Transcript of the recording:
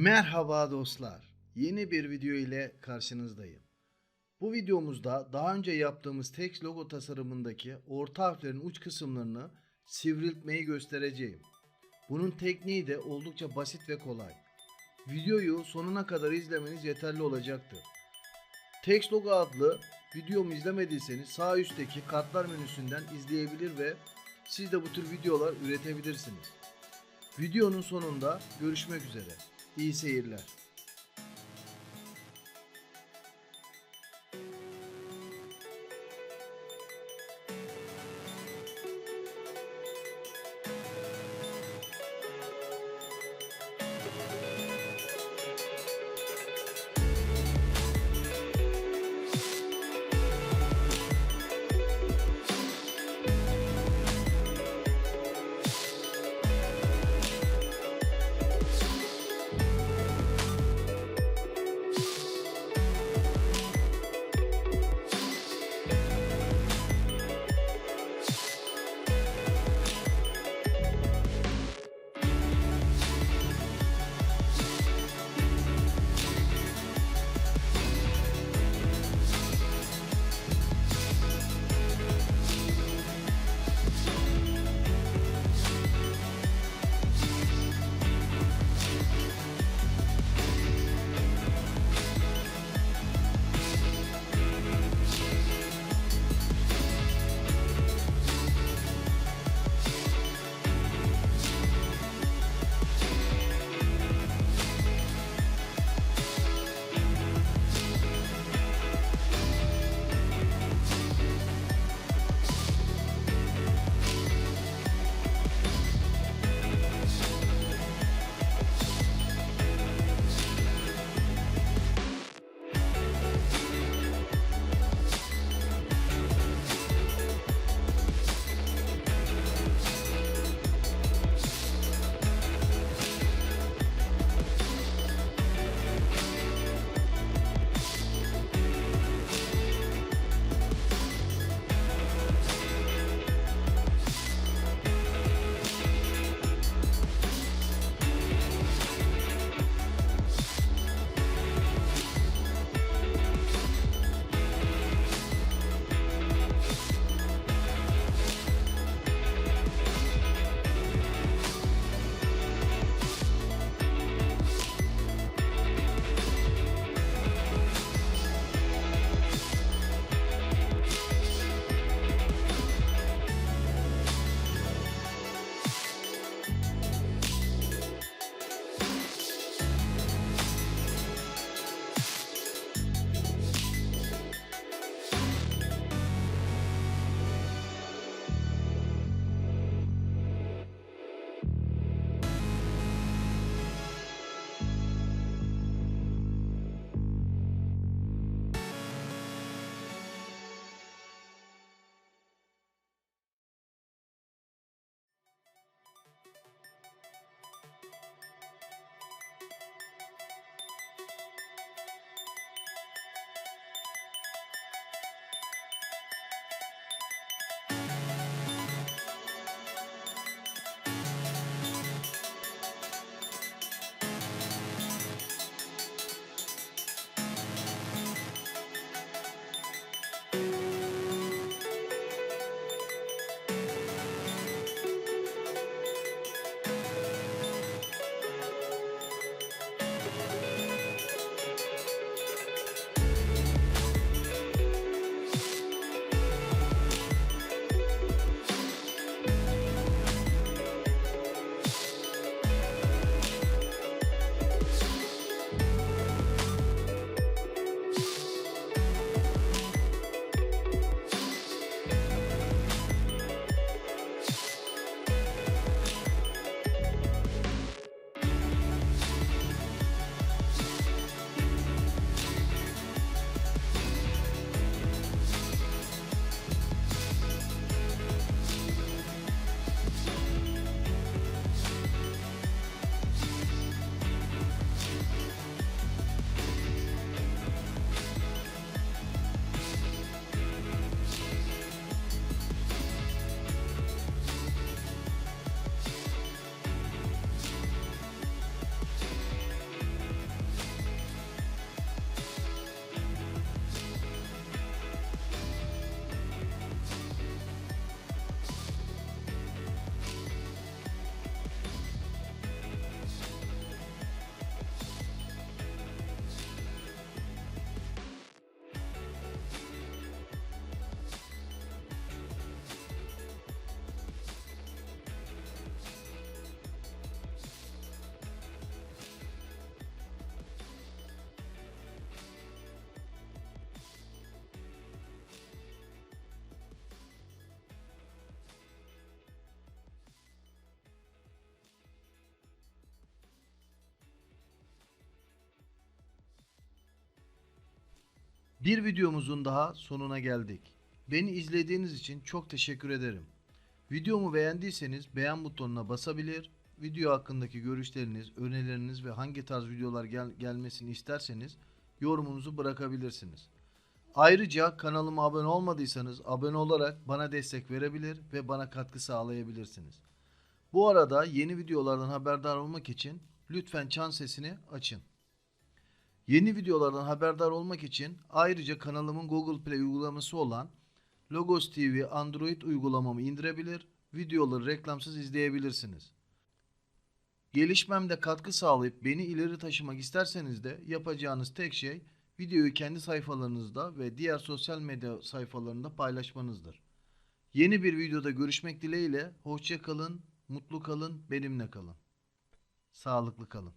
Merhaba dostlar. Yeni bir video ile karşınızdayım. Bu videomuzda daha önce yaptığımız text logo tasarımındaki orta harflerin uç kısımlarını sivriltmeyi göstereceğim. Bunun tekniği de oldukça basit ve kolay. Videoyu sonuna kadar izlemeniz yeterli olacaktır. Text logo adlı videomu izlemediyseniz sağ üstteki kartlar menüsünden izleyebilir ve siz de bu tür videolar üretebilirsiniz. Videonun sonunda görüşmek üzere. İyi seyirler. Bir videomuzun daha sonuna geldik. Beni izlediğiniz için çok teşekkür ederim. Videomu beğendiyseniz beğen butonuna basabilir, video hakkındaki görüşleriniz, önerileriniz ve hangi tarz videolar gelmesini isterseniz yorumunuzu bırakabilirsiniz. Ayrıca kanalıma abone olmadıysanız abone olarak bana destek verebilir ve bana katkı sağlayabilirsiniz. Bu arada yeni videolardan haberdar olmak için lütfen çan sesini açın. Yeni videolardan haberdar olmak için ayrıca kanalımın Google Play uygulaması olan Logos TV Android uygulamamı indirebilir, videoları reklamsız izleyebilirsiniz. Gelişmemde katkı sağlayıp beni ileri taşımak isterseniz de yapacağınız tek şey videoyu kendi sayfalarınızda ve diğer sosyal medya sayfalarında paylaşmanızdır. Yeni bir videoda görüşmek dileğiyle, hoşça kalın, mutlu kalın, benimle kalın. Sağlıklı kalın.